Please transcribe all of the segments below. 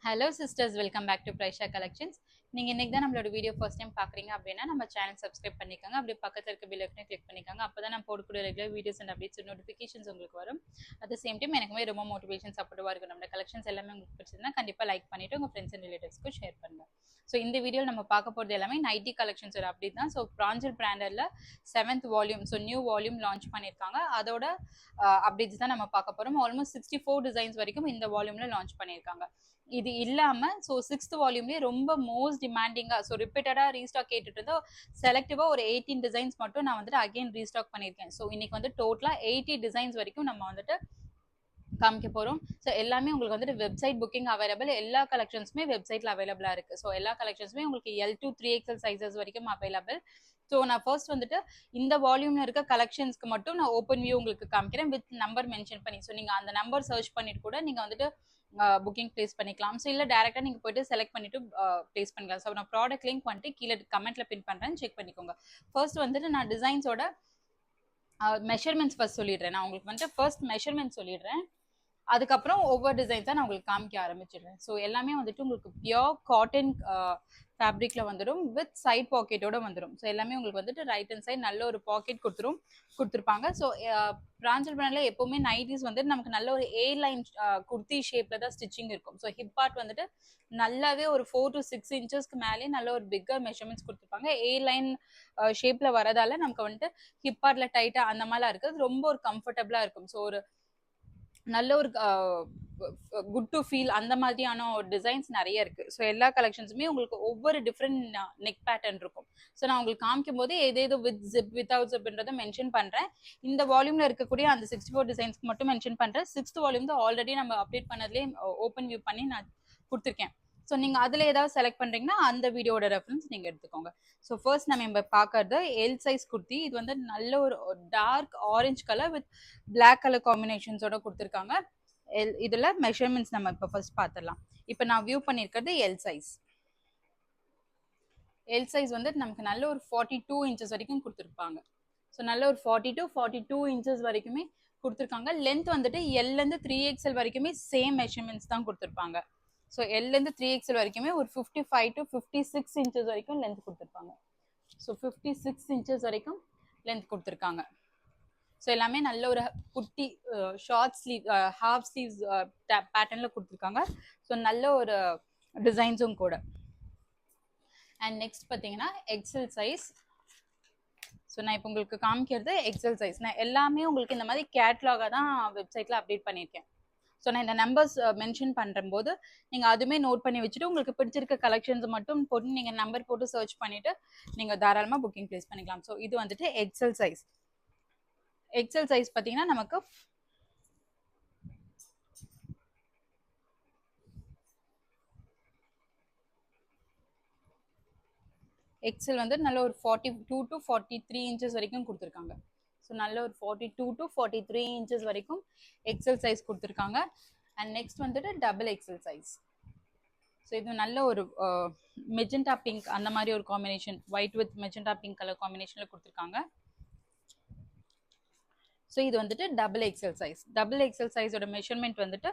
Hello sisters, welcome back to Praisha collections. நீங்கள் இன்றைக்கி தான் நம்மளோட வீடியோ ஃபர்ஸ்ட் டைம் பார்க்குறீங்க அப்படின்னா நம்ம சேனல் சப்ஸ்கிரைப் பண்ணிக்கோங்க. அப்படியே பக்கத்தில் இருக்க பெல் ஐக்கனை கிளிக் பண்ணிக்கோங்க. அப்போ தான் நான் போடக்கூடிய regular videos and updates notifications உங்களுக்கு வரும். அட் த சேம் டைம் எனக்குமே ரொம்ப மோட்டிவேஷன் சப்போர்ட்டிவாக இருக்கும். நம்ம கலெக்ஷன்ஸ் எல்லாமே உங்களுக்கு பிடிச்சிருந்தா கண்டிப்பாக லைக் பண்ணிவிட்டு உங்கள் ஃப்ரெண்ட்ஸ் அண்ட் ரிலேட்டிவ்ஸ்க்கு ஷேர் பண்ணுங்கள். ஸோ இந்த வீடியோவில் நம்ம பார்க்க போகிறது எல்லாமே நைட்டி கலெக்ஷன்ஸ் ஒரு அப்டேட் தான். So பிராஞ்சல் பிராண்டரில் 7th volume, so new volume launch பண்ணியிருக்காங்க. அதோட அப்டேட்ஸ் தான் நம்ம பார்க்க போகிறோம். ஆல்மோஸ்ட் 64 டிசைன்ஸ் வரைக்கும் இந்த வால்யூமில் லான்ச் பண்ணியிருக்காங்க. இது இல்லாம ஸோ 6th வால்யூம்லயே ரொம்ப மோஸ்ட் டிமாண்டிங்கா ஸோ ரிப்பீட்டடா ரீஸ்டாக் கேட்டுட்டு இருந்தோ செலக்டிவா ஒரு 18 டிசைன்ஸ் மட்டும் நான் வந்துட்டு அகைன் ரீஸ்டாக் பண்ணியிருக்கேன். ஸோ இன்னைக்கு வந்து டோட்டலா 80 டிசைன்ஸ் வரைக்கும் நம்ம வந்துட்டு காமிக்க போறோம். ஸோ எல்லாமே உங்களுக்கு வந்துட்டு வெப்சைட் புக்கிங் அவைலபிள். எல்லா கலெக்ஷன்ஸுமே வெப்சைட்ல அவைலபிளா இருக்கு. ஸோ எல்லா கலெக்ஷன்ஸுமே உங்களுக்கு L to 3XL சைசஸ் வரைக்கும் அவைலபிள். ஸோ நான் ஃபர்ஸ்ட் வந்துட்டு இந்த வால்யூம்ல இருக்க கலெக்ஷன்ஸ்க்கு மட்டும் நான் ஓப்பன் வியூ உங்களுக்கு காமிக்கிறேன் வித் நம்பர் மென்ஷன் பண்ணி. ஸோ நீங்க அந்த நம்பர் சர்ச் பண்ணிட்டு கூட நீங்க வந்துட்டு புக்கிங் பிளேஸ் பண்ணிக்கலாம். ஸோ இல்லை டேரெக்டாக நீங்கள் போயிட்டு செலக்ட் பண்ணிட்டு பிளேஸ் பண்ணிக்கலாம். ஸோ நான் ப்ராடக்ட் லிங்க் பண்ணிட்டு கீழே கமெண்ட்ல பின் பண்ணுறேன், செக் பண்ணிக்கோங்க. ஃபர்ஸ்ட் வந்துட்டு நான் டிசைன்ஸோட மெஷர்மெண்ட்ஸ் ஃபர்ஸ்ட் சொல்லிடுறேன். நான் உங்களுக்கு வந்துட்டு ஃபர்ஸ்ட் மெஷர்மெண்ட் சொல்லிடுறேன், அதுக்கப்புறம் ஒவ்வொரு டிசைன்ஸாக நான் உங்களுக்கு காமிக்க ஆரம்பிச்சிடுறேன். ஸோ எல்லாமே வந்துட்டு உங்களுக்கு பியோர் காட்டன் ஃபேப்ரிக்ல வந்துடும் வித் சைட் பாக்கெட்டோட வந்துடும். ஸோ எல்லாமே உங்களுக்கு வந்துட்டு ரைட் ஹேண்ட் சைட் நல்ல ஒரு பாக்கெட் கொடுத்துருப்பாங்க. ஸோ பிராஞ்சல் பிராண்ட்ல எப்பவுமே நைட்டிஸ் வந்துட்டு நமக்கு நல்ல ஒரு ஏ லைன் குர்த்தி ஷேப்ல தான் ஸ்டிச்சிங் இருக்கும். ஸோ ஹிப் பார்ட் வந்துட்டு நல்லாவே ஒரு 4 to 6 இன்ச்சஸ்க்கு மேலே நல்ல ஒரு பிக்கர் மெஷர்மெண்ட்ஸ் கொடுத்துருப்பாங்க. ஏ லைன் ஷேப்ல வரதால நமக்கு வந்துட்டு ஹிப் பார்ட்ல டைட்டா அந்த மாதிரிலாம் இருக்குது, ரொம்ப ஒரு கம்ஃபர்டபுளா இருக்கும். ஸோ ஒரு நல்ல ஒரு குட் டு ஃபீல் அந்த மாதிரியான ஒரு டிசைன்ஸ் நிறைய இருக்கு. ஸோ எல்லா கலெக்ஷன்ஸுமே உங்களுக்கு ஒவ்வொரு டிஃப்ரெண்ட் நெக் பேட்டர்ன் இருக்கும். ஸோ நான் உங்களுக்கு காமிக்கும் போது ஏதேதோ வித் ஜிப் வித்வுட் ஜிப்ன்றதை மென்ஷன் பண்றேன். இந்த வால்யூம்ல இருக்கக்கூடிய அந்த 64 டிசைன்ஸ்க்கு மட்டும் மென்ஷன் பண்றேன். 6th வால்யூம் தான் ஆல்ரெடி நம்ம அப்டேட் பண்ணதுலேயே ஓப்பன் வியூ பண்ணி நான் கொடுத்துருக்கேன். ஸோ நீங்க அதுல ஏதாவது செலக்ட் பண்றீங்கன்னா அந்த வீடியோட ரெஃபரன்ஸ் நீங்க எடுத்துக்கோங்க. ஸோ ஃபர்ஸ்ட் நம்ம இப்போ பார்க்கறது எல் சைஸ் குர்த்தி. இது வந்து நல்ல ஒரு dark orange colour with black colour காம்பினேஷன்ஸோட கொடுத்துருக்காங்க. இதுல மெஷர்மெண்ட்ஸ் நம்ம இப்போ ஃபர்ஸ்ட் பார்த்துடலாம். இப்போ நான் வியூ பண்ணியிருக்கிறது எல் சைஸ். எல் சைஸ் வந்து நமக்கு நல்ல ஒரு 42 இன்ச்சஸ் வரைக்கும் கொடுத்துருப்பாங்க. ஸோ நல்ல ஒரு 42 இன்ச்சஸ் வரைக்குமே கொடுத்துருக்காங்க. லென்த் வந்துட்டு எல்லேருந்து 3XL வரைக்குமே சேம் மெஷர்மெண்ட்ஸ் தான் கொடுத்துருப்பாங்க. ஸோ எல்லேருந்து 3XL வரைக்குமே ஒரு 55 to 56 இன்ச்சஸ் வரைக்கும் லென்த் கொடுத்துருப்பாங்க. ஸோ 56 இன்ச்சஸ் வரைக்கும் லென்த் கொடுத்துருக்காங்க. ஸோ எல்லாமே நல்ல ஒரு குட்டி ஷார்ட் ஸ்லீவ் ஹாஃப் ஸ்லீவ்ஸ் பேட்டர்ன்ல கொடுத்துருக்காங்க. ஸோ நல்ல ஒரு டிசைன்ஸும் கூட. அண்ட் நெக்ஸ்ட் பார்த்தீங்கன்னா எக்ஸல் சைஸ். ஸோ நான் இப்போ உங்களுக்கு காமிக்கிறது எக்ஸல் சைஸ். நான் எல்லாமே உங்களுக்கு இந்த மாதிரி கேட்லாகாக தான் வெப்சைட்டில் அப்டேட் பண்ணியிருக்கேன். ஸோ நான் இந்த நம்பர்ஸ் மென்ஷன் பண்ணும்போது நீங்கள் அதுவுமே நோட் பண்ணி வச்சுட்டு உங்களுக்கு பிடிச்சிருக்க கலெக்ஷன்ஸ் மட்டும் போட்டு நீங்கள் நம்பர் போட்டு சர்ச் பண்ணிவிட்டு நீங்கள் தாராளமாக புக்கிங் ப்ளேஸ் பண்ணிக்கலாம். ஸோ இது வந்துட்டு எக்ஸல் சைஸ். எக்ஸல் சைஸ் பார்த்தீங்கன்னா நமக்கு எக்ஸல் வந்து நல்ல ஒரு 42 to 43 இன்ச்சஸ் வரைக்கும் கொடுத்துருக்காங்க. ஸோ நல்ல ஒரு 42 to 43 இன்ச்சஸ் வரைக்கும் எக்ஸல் சைஸ் கொடுத்துருக்காங்க. அண்ட் நெக்ஸ்ட் வந்துட்டு டபுள் எக்ஸல் சைஸ். ஸோ இது நல்ல ஒரு மெஜெண்டா பிங்க் அந்த மாதிரி ஒரு combination, white with magenta pink colour காம்பினேஷன்ல கொடுத்துருக்காங்க. ஸோ இது வந்துட்டு double XL size. Double XL சைஸோட மெஷர்மெண்ட் வந்துட்டு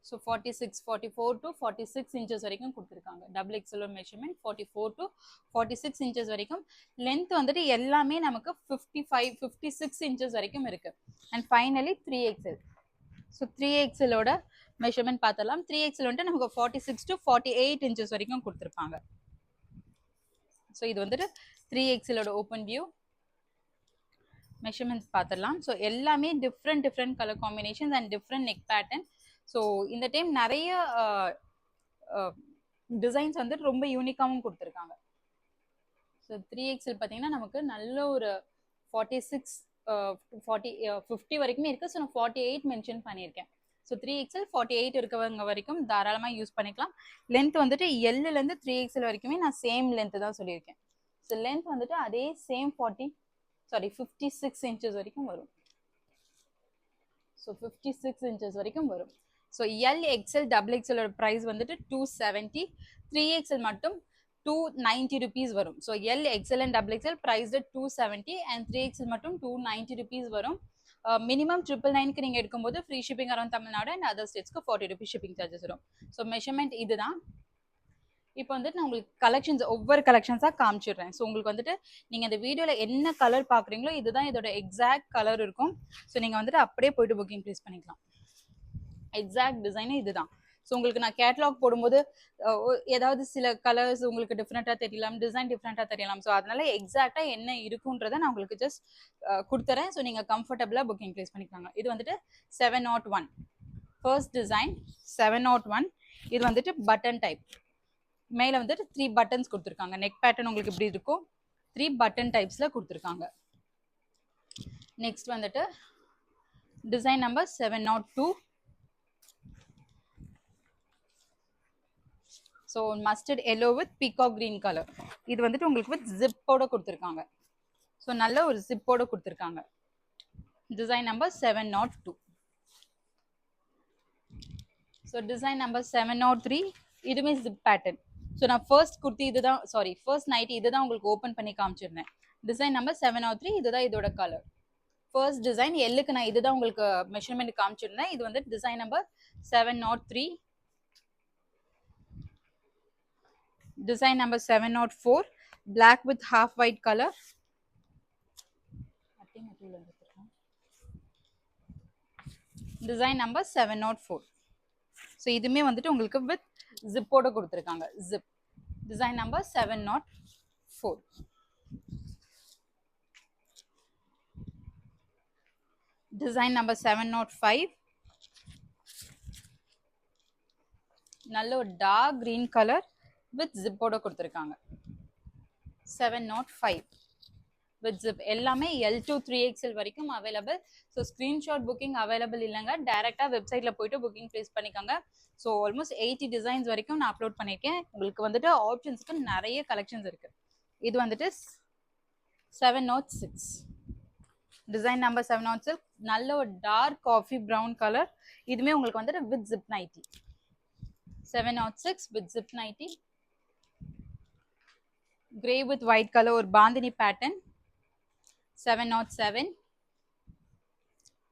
ஸோ 44 to 46 இன்ச்சஸ் வரைக்கும் கொடுத்துருக்காங்க. Double XL measurement 44 to 46 inches வரைக்கும். லென்த் வந்துட்டு எல்லாமே நமக்கு 56 இன்ச்சஸ் வரைக்கும் இருக்கு. And finally 3XL. So 3XLோட measurement பார்த்தலாம். 3XL வந்துட்டு நமக்கு 46 to 48 இன்ச்சஸ் வரைக்கும் கொடுத்துருப்பாங்க. ஸோ இது வந்துட்டு 3XLோட ஓப்பன் வியூ மெஷர்மெண்ட்ஸ் பார்த்துடலாம். ஸோ எல்லாமே different colour combinations and different neck pattern. So இந்த டைம் நிறைய டிசைன்ஸ் வந்துட்டு ரொம்ப யூனிக்காகவும் கொடுத்துருக்காங்க. ஸோ 3XL பார்த்தீங்கன்னா நமக்கு நல்ல ஒரு 46 50 வரைக்குமே இருக்குது. ஸோ நான் 48 மென்ஷன் பண்ணியிருக்கேன். ஸோ 3XL 48 இருக்கவங்க வரைக்கும் தாராளமாக யூஸ் பண்ணிக்கலாம். லென்த் வந்துட்டு எல்லுலேருந்து 3XL வரைக்குமே நான் சேம் லென்த் தான் சொல்லியிருக்கேன். ஸோ லென்த் வந்துட்டு அதே சேம் 56 இன்ச்சஸ் வரைக்கும் வரும். ஸோ 56 இன்ச்சஸ் வரைக்கும் வரும். ஸோ எல் எக்ஸ்எல் டபுள் எக்ஸ்எலோட ப்ரைஸ் வந்துட்டு 270. 3XL மட்டும் 290 rupees வரும். So L XL and double XL price 270 and 3XL மட்டும் 290 rupees வரும். மினிமம் 999க்கு நீங்கள் எடுக்கும்போது free shipping around Tamil Nadu and other ஸ்டேட்ஸ்க்கு 40 rupees ஷிப்பிங் சார்ஜஸ் வரும். ஸோ மெஷர்மெண்ட் இதுதான். இப்போ வந்துட்டு நான் உங்களுக்கு கலெக்ஷன்ஸ் ஒவ்வொரு கலெக்ஷன்ஸாக காமிச்சிடுறேன். ஸோ உங்களுக்கு வந்துட்டு நீங்கள் இந்த வீடியோவில் என்ன கலர் பார்க்குறீங்களோ இதுதான் இதோட எக்ஸாக்ட் கலர் இருக்கும். ஸோ நீங்கள் வந்துட்டு அப்படியே போயிட்டு புக்கிங் ப்ளேஸ் பண்ணிக்கலாம். எக்ஸாக்ட் டிசைனே இதுதான். ஸோ உங்களுக்கு நான் கேட்லாக் போடும்போது ஏதாவது சில கலர்ஸ் உங்களுக்கு டிஃப்ரெண்ட்டாக தெரியலாம், டிசைன் டிஃப்ரெண்ட்டாக தெரியலாம். ஸோ அதனால எக்ஸாக்டாக என்ன இருக்குன்றதை நான் உங்களுக்கு ஜஸ்ட் கொடுத்துறேன். ஸோ நீங்கள் கம்ஃபர்டபுளாக புக்கிங் ப்ளேஸ் பண்ணிக்கலாங்க. இது வந்துட்டு 701 ஃபர்ஸ்ட் டிசைன் 701. இது வந்துட்டு பட்டன் டைப். மேலே வந்துட்டு 3 பட்டன்ஸ் கொடுத்துருக்காங்க. நெக் பேட்டர்ன் உங்களுக்கு இப்படி இருக்கும். 3 பட்டன் டைப்ஸில் கொடுத்துருக்காங்க. நெக்ஸ்ட் வந்துட்டு design number 702. So mustard yellow with peacock green colour. இது வந்துட்டு உங்களுக்கு வித் ஜிப்போட கொடுத்துருக்காங்க. ஸோ நல்ல ஒரு ஜிப்போட கொடுத்துருக்காங்க. Design number 702. So design number 703. இதுவுமே ஜிப் பேட்டர்ன். ஸோ நான் ஃபர்ஸ்ட் குர்த்தி இதுதான், சாரி ஃபர்ஸ்ட் நைட்டி இதுதான் உங்களுக்கு ஓப்பன் பண்ணி காமிச்சிருந்தேன். Design number 703. இதுதான் இதோட கலர். ஃபர்ஸ்ட் டிசைன் எல்லுக்கு நான் இதுதான் உங்களுக்கு மெஷர்மெண்ட் காமிச்சிருந்தேன். இது வந்து design number 703. Design number 704, black with half white color. Design number 704. So இதுமே வந்துட்டு உங்களுக்கு with zip ஓட கொடுத்திருக்காங்க. Zip. Design number 704. Design number 705. நல்ல ஒரு dark green color with zip ஓட கொடுத்திருக்காங்க. 705 with zip. எல்லாமே L to 3XL வரைக்கும் available. So screenshot booking available இல்லைங்க. டைரெக்டாக வெப்சைட்டில் போயிட்டு புக்கிங் ப்ளேஸ் பண்ணிக்கோங்க. ஸோ ஆல்மோஸ்ட் 80 டிசைன்ஸ் வரைக்கும் நான் அப்லோட் பண்ணியிருக்கேன். உங்களுக்கு வந்துட்டு ஆப்ஷன்ஸ்க்கு நிறைய கலெக்ஷன்ஸ் இருக்குது. இது வந்துட்டு 706. Design number 706. நல்ல ஒரு டார்க் காஃபி ப்ரௌன் கலர். இதுவுமே உங்களுக்கு வந்துட்டு with zip nighty. 706 with zip nighty. Grey with white colour ஒரு பாந்தினி பேட்டர்ன். 707.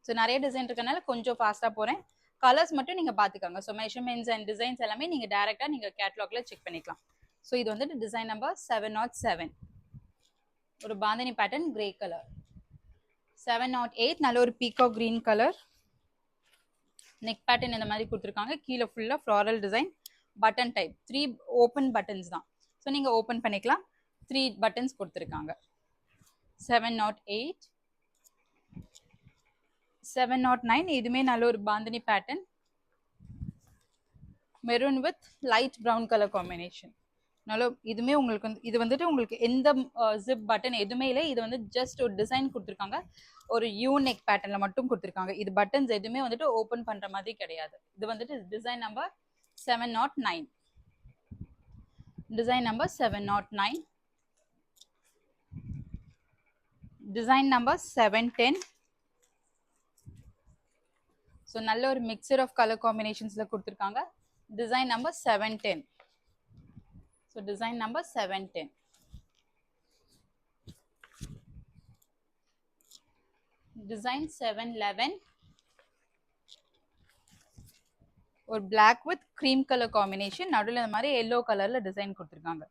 ஸோ நிறைய டிசைன் இருக்கனால கொஞ்சம் ஃபாஸ்ட்டாக போகிறேன். கலர்ஸ் மட்டும் நீங்கள் பார்த்துக்கோங்க. ஸோ மெஷர்மெண்ட்ஸ் அண்ட் டிசைன்ஸ் எல்லாமே நீங்கள் டேரெக்டாக நீங்கள் கேட்லாகில் செக் பண்ணிக்கலாம். ஸோ இது வந்துட்டு டிசைன் நம்பர் 707. ஒரு பாந்தினி பேட்டர்ன் கிரே கலர். 708 நல்ல ஒரு peacock green colour. Neck pattern இந்த மாதிரி கொடுத்துருக்காங்க. கீழே ஃபுல்லாக floral design. Button type 3 open buttons தான். ஸோ நீங்கள் ஓப்பன் பண்ணிக்கலாம். 3 பட்டன்ஸ் கொடுத்துருக்காங்க. 708. 709. இதுவுமே நல்ல ஒரு bandhani pattern. Maroon with light brown colour combination. நல்ல இதுவுமே உங்களுக்கு இது வந்துட்டு உங்களுக்கு எந்த ஜிப் பட்டன் எதுவுமே இல்லை. இது வந்து ஜஸ்ட் ஒரு டிசைன் கொடுத்துருக்காங்க. ஒரு யூனிக் பேட்டர்னில் மட்டும் கொடுத்துருக்காங்க. இது பட்டன்ஸ் எதுவுமே வந்துட்டு ஓப்பன் பண்ணுற மாதிரி கிடையாது. இது வந்துட்டு design number 709. Design number 709. Design number 710. So நல்ல ஒரு மிக்சர் ஆஃப் கலர் காம்பினேஷன்ஸில் கொடுத்துருக்காங்க. Design number 710. So design number 710. Design 711. ஒரு black with cream colour combination. நடுவில் இந்த மாதிரி எல்லோ கலரில் டிசைன் கொடுத்துருக்காங்க.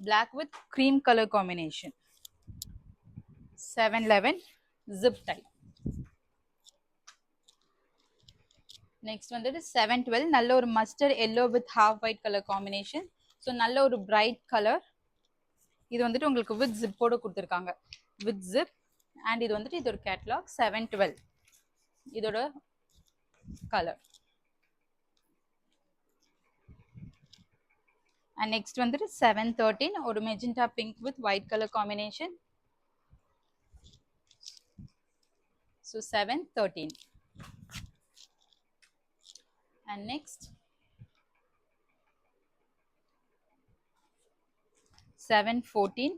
Black with cream colour combination. 711 zip type. Next வந்துட்டு 712. நல்ல ஒரு mustard yellow with half white colour combination. So நல்ல ஒரு பிரைட் கலர். இது வந்துட்டு உங்களுக்கு வித் ஜிப்போடு கொடுத்துருக்காங்க. With zip. அண்ட் இது வந்துட்டு இது ஒரு கேட்லாக். 712 இதோட கலர். அண்ட் நெக்ஸ்ட் வந்துட்டு 713. ஒரு magenta pink with white colour combination. So 713. And next 714.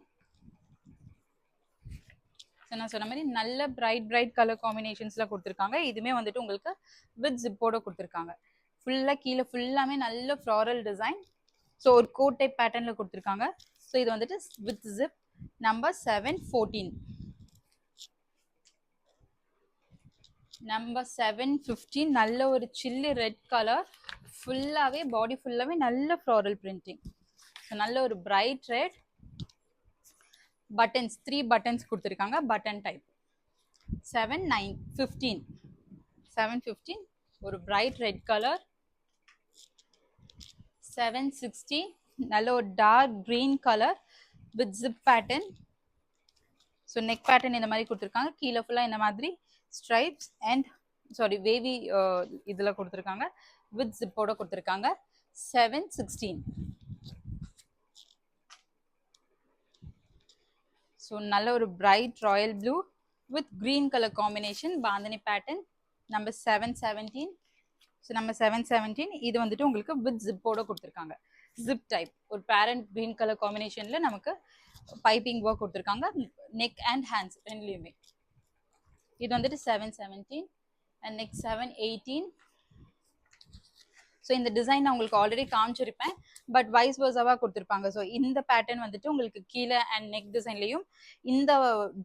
So நான் சொன்ன மாதிரி நல்ல பிரைட் கலர் காம்பினேஷன்ஸில் கொடுத்துருக்காங்க. இதுவுமே வந்துட்டு உங்களுக்கு வித் ஜிப்போட கொடுத்துருக்காங்க. ஃபுல்லாக கீழே ஃபுல்லாமே நல்ல ஃப்ளாரல் டிசைன். ஸோ ஒரு கோட் டைப் பேட்டர்னில் கொடுத்துருக்காங்க. ஸோ இது வந்துட்டு வித் ஜிப். நம்பர் 714. நம்பர் 715 நல்ல ஒரு சில்லி ரெட் கலர், ஃபுல்லாவே பாடி ஃபுல்லாவே நல்ல ஃப்ளாரல் பிரிண்டிங். நல்ல ஒரு பிரைட் ரெட், பட்டன்ஸ் 3 பட்டன்ஸ் கொடுத்துருக்காங்க, பட்டன் டைப். 715 ஒரு பிரைட் ரெட் கலர். 716 நல்ல ஒரு dark green colour with zip pattern. So neck pattern இந்த மாதிரி கொடுத்துருக்காங்க, கீழே ஃபுல்லாக இந்த மாதிரி ஸ்ட்ரைப்ஸ் அண்ட் சாரி வேவி இதில் கொடுத்துருக்காங்க, வித் ஜிப்போட கொடுத்துருக்காங்க. 716. ஸோ நல்ல ஒரு bright royal blue with green colour combination, bandhani pattern. Number 717. So number 717 இது வந்துட்டு உங்களுக்கு வித் ஜிப்போட கொடுத்துருக்காங்க, ஜிப் டைப். ஒரு பேரண்ட் கிரீன் கலர் காம்பினேஷன்ல நமக்கு பைப்பிங் ஒர்க் கொடுத்துருக்காங்க, நெக் அண்ட் ஹேண்ட்ஸ் ரெண்டுலையுமே. இது வந்துட்டு 717. And next 718. ஸோ இந்த டிசைன் நான் உங்களுக்கு ஆல்ரெடி காமிச்சிருப்பேன், பட் வைஸ் வர்ஸாவாக கொடுத்துருப்பாங்க. ஸோ இந்த பேட்டர்ன் வந்துட்டு உங்களுக்கு கீழே அண்ட் நெக் டிசைன்லையும், இந்த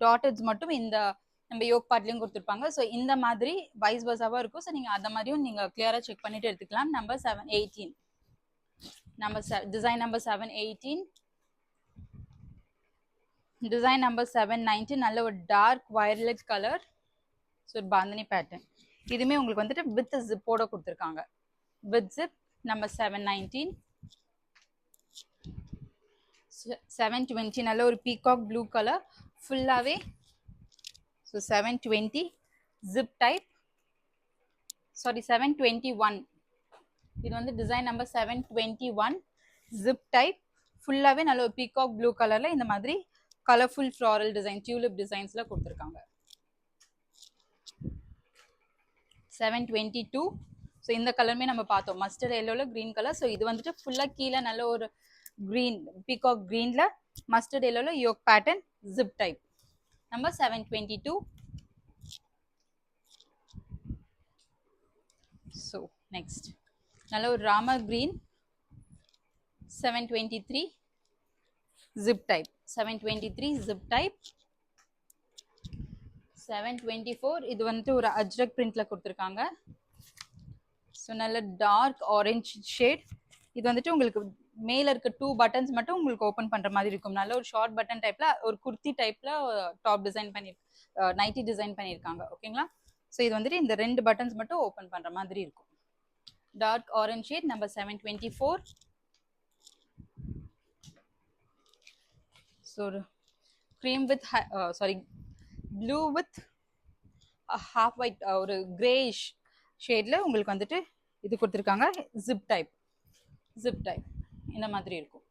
டாட்டர்ஸ் மட்டும் இந்த நம்ம யோக் பார்ட்லையும் கொடுத்துருப்பாங்க. ஸோ இந்த மாதிரி வைஸ் வர்ஸாவாக இருக்கும். ஸோ நீங்கள் அந்த மாதிரியும் நீங்கள் கிளியராக செக் பண்ணிட்டு எடுத்துக்கலாம். Number 718. Design number 718. Design number 719 நல்ல ஒரு dark violet colour. So bandhani pattern, இதுவுமே உங்களுக்கு வந்துட்டு வித் ஜிப்போட கொடுத்துருக்காங்க, வித் ஜிப். நம்பர் 719. 720 நல்ல ஒரு பீகாக் ப்ளூ கலர் ஃபுல்லாகவே. So 720 zip type, sorry 721. இது வந்து டிசைன் நம்பர் 721 ஜிப் டைப், ஃபுல்லாகவே நல்ல ஒரு பீகாக் ப்ளூ கலரில் இந்த மாதிரி கலர்ஃபுல் ஃப்ளாரல் டிசைன், டியூலிப் டிசைன்ஸில் கொடுத்துருக்காங்க. 722. ஸோ இந்த கலருமே நம்ம பார்த்தோம், மஸ்டர்ட் எல்லோவில் க்ரீன் கலர். ஸோ இது வந்துட்டு ஃபுல்லாக கீழே நல்ல ஒரு க்ரீன், பீகாக் க்ரீனில் மஸ்டர்ட் எல்லோவில் yoke pattern, zip type. Number 722. So next நல்ல ஒரு Ramar green, 723 zip type. 723 zip type. 724 இது வந்துட்டு ஒரு அஜ்ரக் பிரிண்ட்ல கொடுத்துருக்காங்க. ஸோ நல்ல டார்க் ஆரஞ்சு ஷேட். இது வந்துட்டு உங்களுக்கு மேல இருக்க 2 பட்டன்ஸ் மட்டும் உங்களுக்கு ஓப்பன் பண்ற மாதிரி இருக்கும். நல்ல ஒரு ஷார்ட் பட்டன் டைப்ல, ஒரு குர்த்தி டைப்ல டாப் டிசைன் பண்ணி, நைட்டி டிசைன் பண்ணியிருக்காங்க. ஓகேங்களா? ஸோ இது வந்துட்டு இந்த 2 பட்டன்ஸ் மட்டும் ஓப்பன் பண்ற மாதிரி இருக்கும். Dark orange shade, number 724. So cream with sorry blue with half white, ஒரு கிரேஷ் ஷேட்ல உங்களுக்கு வந்துட்டு இது கொடுத்துருக்காங்க, ஜிப் டைப். ஜிப் டைப் இந்த மாதிரி இருக்கும்.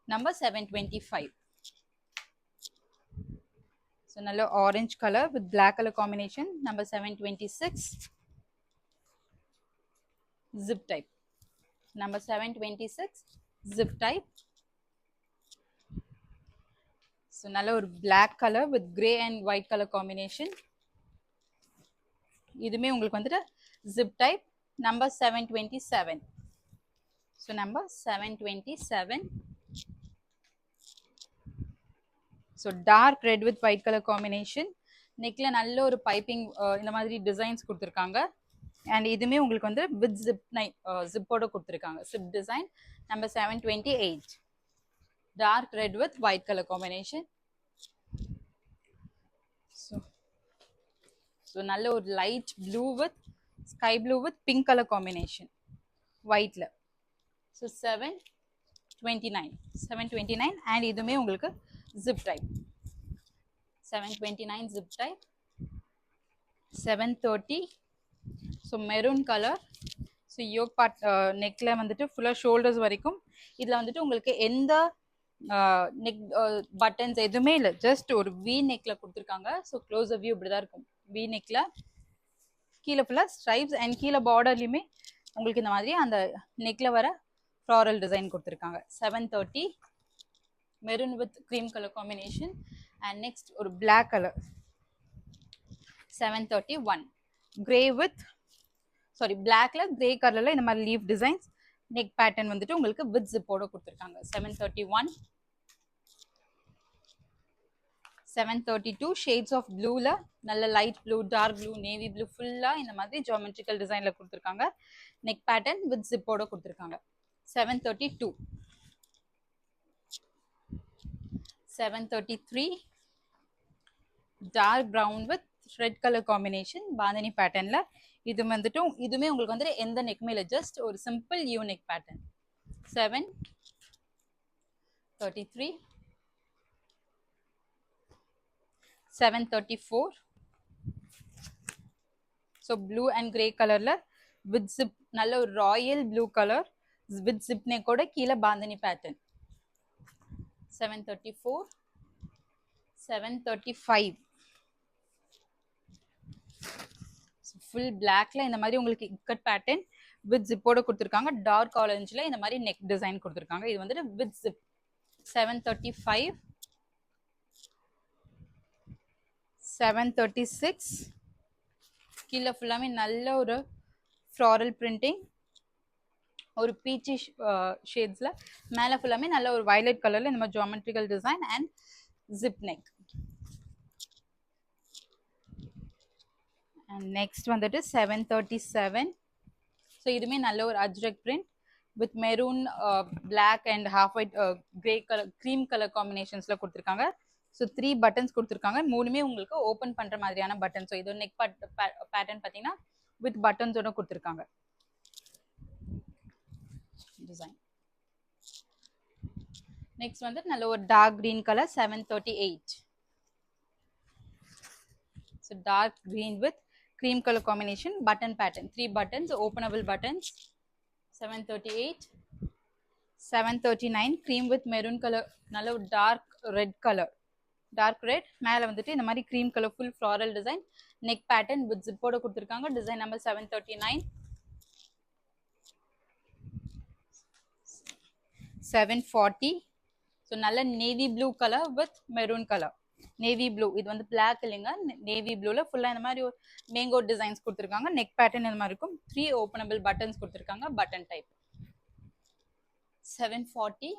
நம்பர் 725. ஸோ நல்ல orange colour with black colour combination, number 726 zip type. Number 726 zip type. So நல்ல ஒரு black colour with grey and white colour combination, இதுமே உங்களுக்கு வந்துட்டு zip type. Number 727. So number 727. So dark red with white colour combination, நெக்ல நல்ல ஒரு piping இந்த மாதிரி டிசைன்ஸ் கொடுத்துருக்காங்க. அண்ட் இதுவுமே உங்களுக்கு வந்து வித் ஜிப்போட கொடுத்துருக்காங்க, zip design. Number 728. Dark red with white colour combination. So நல்ல ஒரு light blue with sky blue with pink colour combination ஒயிட்ல. ஸோ 729. 729 அண்ட் இதுவுமே உங்களுக்கு ஜிப் டைப். 729 ஜிப் டைப். 730. So maroon colour. So yoke part நெக்ல வந்துட்டு ஃபுல்லாக ஷோல்டர்ஸ் வரைக்கும். இதில் வந்துட்டு உங்களுக்கு எந்த நெக் பட்டன்ஸ் எதுவுமே இல்லை, ஜஸ்ட் ஒரு வி நெக்ல கொடுத்துருக்காங்க. ஸோ க்ளோஸ் வியூ இப்படி தான் இருக்கும், வி நெக்ல. கீழே ஃபுல்லாக ஸ்ட்ரைப்ஸ் அண்ட் கீழே பார்டர்லையுமே உங்களுக்கு இந்த மாதிரி அந்த நெக்ல வர ஃப்ளாரல் டிசைன் கொடுத்துருக்காங்க. 730 maroon with cream colour combination. And next ஒரு black colour. 731 grey with sorry பிளாக்ல கிரே கலர்ல இந்த மாதிரி லீஃப் டிசைன்ஸ், நெக் பேட்டர்ன் வந்துட்டு உங்களுக்கு வித் ஜிப்போட கொடுத்துருக்காங்க. 731. 732 ஷேட்ஸ் ஆஃப் ப்ளூல நல்ல light blue, dark blue, navy blue ஃபுல்லா இந்த மாதிரி ஜியோமெட்ரிக்கல் டிசைன்ல கொடுத்துருக்காங்க. நெக் பேட்டர்ன் வித் ஜிப்போட கொடுத்துருக்காங்க. 732. 733 dark brown with red colour combination bandhani பேட்டர்ன்ல. இது வந்துட்டு இதுமே உங்களுக்கு வந்து எந்த நெக்குமே இல்லை, ஜஸ்ட் ஒரு simple you neck pattern. 733. 734. So blue and grey கலர்ல வித் ஜிப், நல்ல ஒரு Royal blue colour with zip நெக்கோட கீழே பாந்தினி பேட்டர்ன். 734. 735. ஃபுல் பிளாக்ல இந்த மாதிரி உங்களுக்கு இக்கட் பேட்டர்ன் வித் ஜிப்போட கொடுத்துருக்காங்க. டார்க் ஆரஞ்சில் இந்த மாதிரி நெக் டிசைன் கொடுத்துருக்காங்க. இது வந்துட்டு வித் ஜிப். 735. 736. கீழே ஃபுல்லாமே நல்ல ஒரு ஃப்ளாரல் பிரிண்டிங், ஒரு பீச்சி ஷேட்ஸ்ல, மேலே ஃபுல்லாமே நல்ல ஒரு வயலட் கலர்ல இந்த மாதிரி geometrical design and zip neck. And next வந்துட்டு 737. ஸோ இதுவுமே நல்ல ஒரு ajrakh print with maroon, black and half white, grey colour, cream colour காம்பினேஷன்ஸ்ல கொடுத்துருக்காங்க. ஸோ 3 பட்டன்ஸ் கொடுத்துருக்காங்க. மூணுமே உங்களுக்கு ஓப்பன் பண்ற மாதிரியான பட்டன். ஸோ இது நெக் பேட்டர்ன் பார்த்தீங்கன்னா வித் பட்டன்ஸோட கொடுத்துருக்காங்க டிசைன். நெக்ஸ்ட் வந்து நல்ல ஒரு dark green colour 738. So dark green with cream color combination button pattern, 3 buttons, openable buttons. 738. 739 cream with maroon color, நல்ல ஒரு dark red color, dark red, மேல வந்துட்டு இந்த மாதிரி cream color full floral design, neck pattern with zip ஓட கொடுத்திருக்காங்க. design number 739. 740. so நல்ல navy blue color with maroon color, navy blue. இது வந்து பிளாக் இல்லைங்க, நேவி ப்ளூல ஃபுல்லா இந்த மாதிரி ஒரு மேங்கோ டிசைன்ஸ் கொடுத்துருக்காங்க. நெக் பேட்டர்ன் இந்த மாதிரி இருக்கும். 3 ஓப்பனபிள் பட்டன்ஸ் கொடுத்துருக்காங்க, பட்டன் டைப். 740.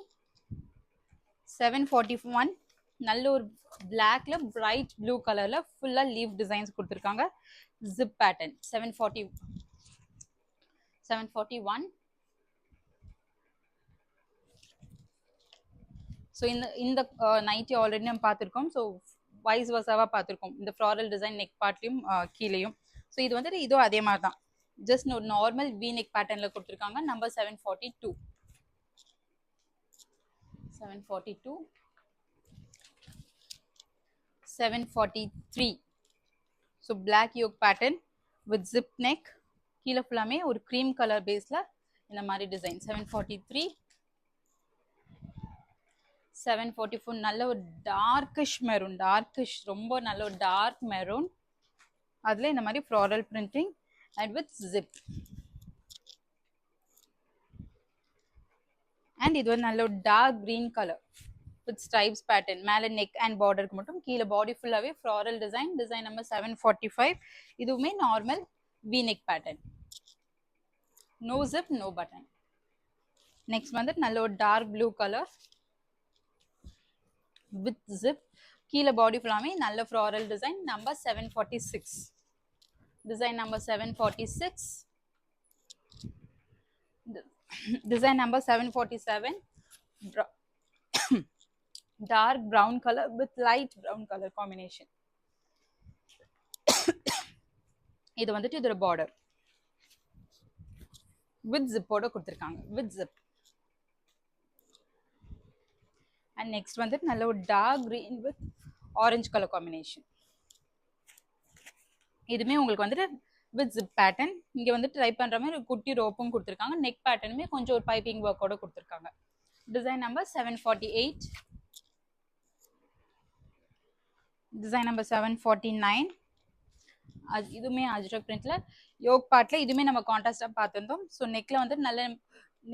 741 நல்ல ஒரு பிளாக்ல பிரைட் ப்ளூ கலர்ல ஃபுல்லா லீவ் டிசைன்ஸ் கொடுத்துருக்காங்க, ஜிப் பேட்டர்ன். 740. 741. ஸோ இந்த நைட்டி ஆல்ரெடி நம்ம பார்த்துருக்கோம். ஸோ வைஸ் வர்ஸாவாக பார்த்துருக்கோம், இந்த ஃப்ளாரல் டிசைன் நெக் பார்ட்லையும் கீழேயும். ஸோ இது வந்துட்டு இதுவும் அதே மாதிரி தான், ஜஸ்ட் ஒரு நார்மல் வி நெக் பேட்டர்னில் கொடுத்துருக்காங்க. நம்பர் 742. 742. 743. So black yoke pattern with zip neck, கீழே ஃபுல்லாமே ஒரு க்ரீம் கலர் பேஸில் இந்த மாதிரி டிசைன். 743. 744 நல்ல ஒரு டார்க்கிஷ் மெரூன், டார்க்கிஷ் ரொம்ப நல்ல ஒரு டார்க் மெரூன், அதில் இந்த மாதிரி floral printing and with zip. And இது ஒரு நல்ல ஒரு dark green colour with stripes pattern, மேலே நெக் அண்ட் பார்டருக்கு மட்டும், கீழே பாடி ஃபுல்லாகவே ஃப்ளாரல் டிசைன். Design number 745. இதுவுமே normal V neck pattern, no zip no button. Next வந்துட்டு நல்ல ஒரு dark blue colour with zip, கீழே பாடி ஃபுல்லாமே நல்ல floral design. Number 746. Design number 746. Design number 747. Dark brown colour with light brown colour combination. இது வந்துட்டு இதோட பார்டர் வித் ஜிப்போட கொடுத்துருக்காங்க, வித் ஜிப். அண்ட் நெக்ஸ்ட் வந்துட்டு நல்ல ஒரு dark green with orange colour combination. இதுவுமே உங்களுக்கு வந்துட்டு வித் ஜிப் பேட்டர்ன். இங்கே வந்து ட்ரை பண்ணுற மாதிரி ஒரு குட்டி ரோப்பும் கொடுத்துருக்காங்க. நெக் பேட்டர்னுமே கொஞ்சம் ஒரு பைப்பிங் ஒர்க்கோட கொடுத்துருக்காங்க. Design number 748. Design number 749. இதுவுமே அஜ்ரக் பிரிண்ட்ல யோக் பார்ட்ல இதுவுமே நம்ம கான்ட்ராஸ்டாக பார்த்துருந்தோம். ஸோ நெக்ல வந்து நல்ல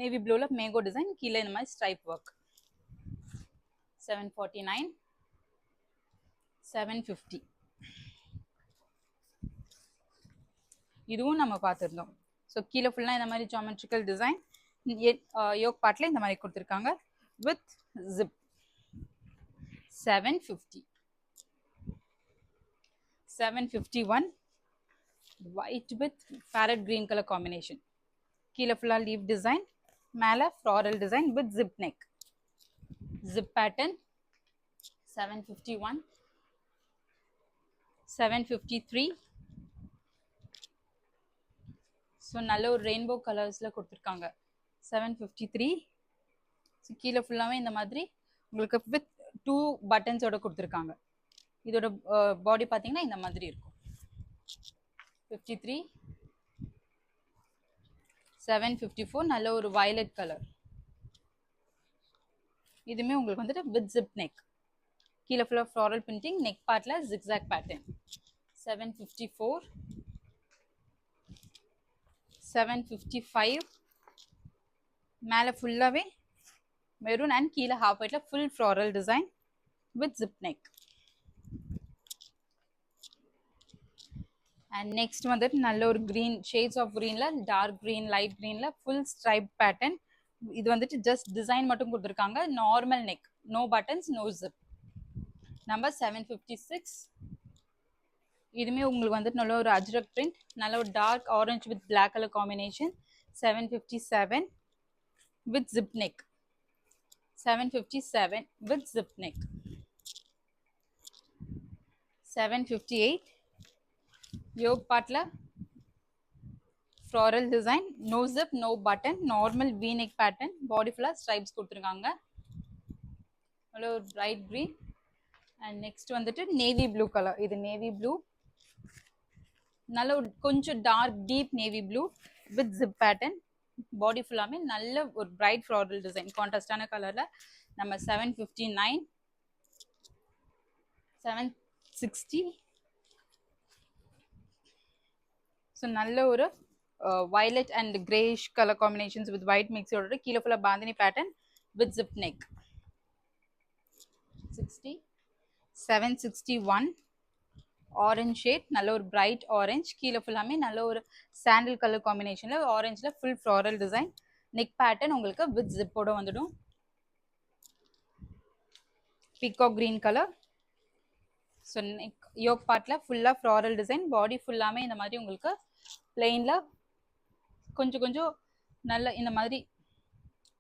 நேவி ப்ளூவில் மேங்கோ டிசைன், கீழே இந்த மாதிரி ஸ்ட்ரைப் ஒர்க். 749. 750. இதுவும் நம்ம பார்த்துருந்தோம். ஸோ கீழே ஃபுல்லாக இந்த மாதிரி ஜியோமெட்ரிக்கல் டிசைன், யோக் பார்ட்ல இந்த மாதிரி கொடுத்துருக்காங்க with zip. 750. 751 white with parrot green color combination. கீழே ஃபுல்லா leaf design, மேலே floral design with zip neck. Zip pattern 751, 753. So நல்ல ஒரு ரெயின்போ கலர்ஸில் கொடுத்துருக்காங்க. 753. ஸோ கீழே ஃபுல்லாகவே இந்த மாதிரி உங்களுக்கு வித் 2 பட்டன்ஸோட கொடுத்துருக்காங்க. இதோட பாடி பார்த்தீங்கன்னா இந்த மாதிரி இருக்கும். 53, 754 நல்ல ஒரு வயலட் கலர். இதுவுமே உங்களுக்கு வந்துட்டு வித் ஜிப் நெக். கீழே ஃபுல்லாக ஃப்ளாரல் பிரிண்டிங், நெக் பார்ட்டில் ஜிக்ஸாக் பேட்டர்ன். 754, 755 மேலே ஃபுல்லாகவே மெரூன் அண்ட் கீழே ஹாஃப் ஒயிட்டில் full floral design with zip neck. And next வந்துட்டு நல்ல ஒரு க்ரீன், ஷேட்ஸ் ஆஃப் க்ரீனில் டார்க் க்ரீன், லைட் க்ரீனில் ஃபுல் ஸ்ட்ரைப் பேட்டர்ன். இது வந்துட்டு ஜஸ்ட் டிசைன் மட்டும் கொடுத்துருக்காங்க. Normal neck, no buttons, no zip. Number 756. இதுவுமே உங்களுக்கு வந்துட்டு நல்ல ஒரு அஜ்ரக் பிரிண்ட், நல்ல ஒரு dark orange with black colour combination. 757 with zip neck. 757 with zip neck. 758 yoke partல floral design, no zip, no button, normal v-neck pattern, body full stripes கொடுத்திருக்காங்க. நல்ல ஒரு bright green. and next வந்துட்டு navy blue color. இது navy blue, நல்ல ஒரு கொஞ்சம் dark deep navy blue with zip pattern, body full-ஆமே நல்ல ஒரு bright floral design, contrast-ஆன கலர்ல. நம்ம 759, 760. ஸோ நல்ல ஒரு violet and greyish color combinations with white mix ஓட கீழே ஃபுல்லாக bandhani pattern with zip neck. 60, 761 orange shade, நல்ல ஒரு பிரைட் ஆரஞ்ச், கீழே ஃபுல்லாமே நல்ல ஒரு சாண்டில் கலர் காம்பினேஷனில் ஆரஞ்சில் full floral design. Neck pattern உங்களுக்கு வித் ஜிப்போட வந்துடும். Peacock green colour. So neck yoke பார்ட்டில் ஃபுல்லாக ஃப்ளாரல் டிசைன், பாடி ஃபுல்லாமே இந்த மாதிரி உங்களுக்கு பிளெயினில் கொஞ்சம் கொஞ்சம் நல்ல இந்த மாதிரி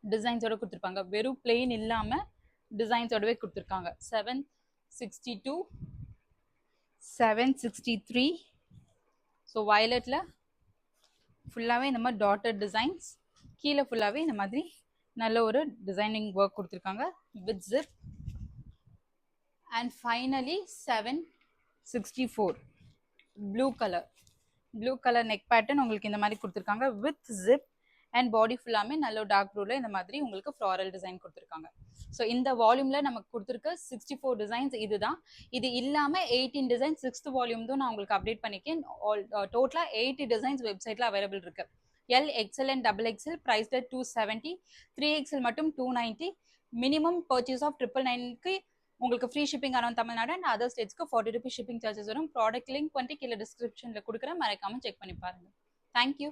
டிசைன்ஸோட கொடுத்துருப்பாங்க. வெறும் பிளெயின் இல்லாமல் டிசைன்ஸோடவே கொடுத்துருக்காங்க. 762, 763. ஸோ வயலட்டில் ஃபுல்லாகவே இந்த மாதிரி டாட்டட் டிசைன்ஸ், கீழே ஃபுல்லாகவே இந்த மாதிரி நல்ல ஒரு டிசைனிங் ஒர்க் கொடுத்துருக்காங்க with zip. and finally 764 blue color neck pattern உங்களுக்கு இந்த மாதிரி கொடுத்துருக்காங்க with zip and body ஃபுல்லாமே நல்ல டார்க் ப்ளூவில் இந்த மாதிரி உங்களுக்கு ஃப்ளாரல் டிசைன் கொடுத்துருக்காங்க. ஸோ இந்த வால்யூமில் நமக்கு கொடுத்துருக்க 64 டிசைன்ஸ் இதுதான். இது இல்லாமல் 18 டிசைன்ஸ் 6th வால்யூம் தான் நான் உங்களுக்கு அப்டேட் பண்ணிக்கேன். டோட்டலாக 80 டிசைன்ஸ் வெப்சைட்டில் அவைலபிள் இருக்குது. எல், எக்ஸ்எல் அண்ட் XXL ப்ரைஸில் 270, 3XL மட்டும் 290. மினிமம் பர்ச்சேஸ் ஆஃப் 999க்கு உங்களுக்கு free shipping around Tamil Nadu and other ஸ்டேட்ஸ்க்கு 40 rupees ஷிப்பிங் சார்ஜஸ் வரும். ப்ராடக்ட் லிங்க் வந்துட்டு கீழே டிஸ்கிரிப்ஷனில் கொடுக்குறேன், மறக்காமல் செக் பண்ணி பாருங்கள். தேங்க்யூ.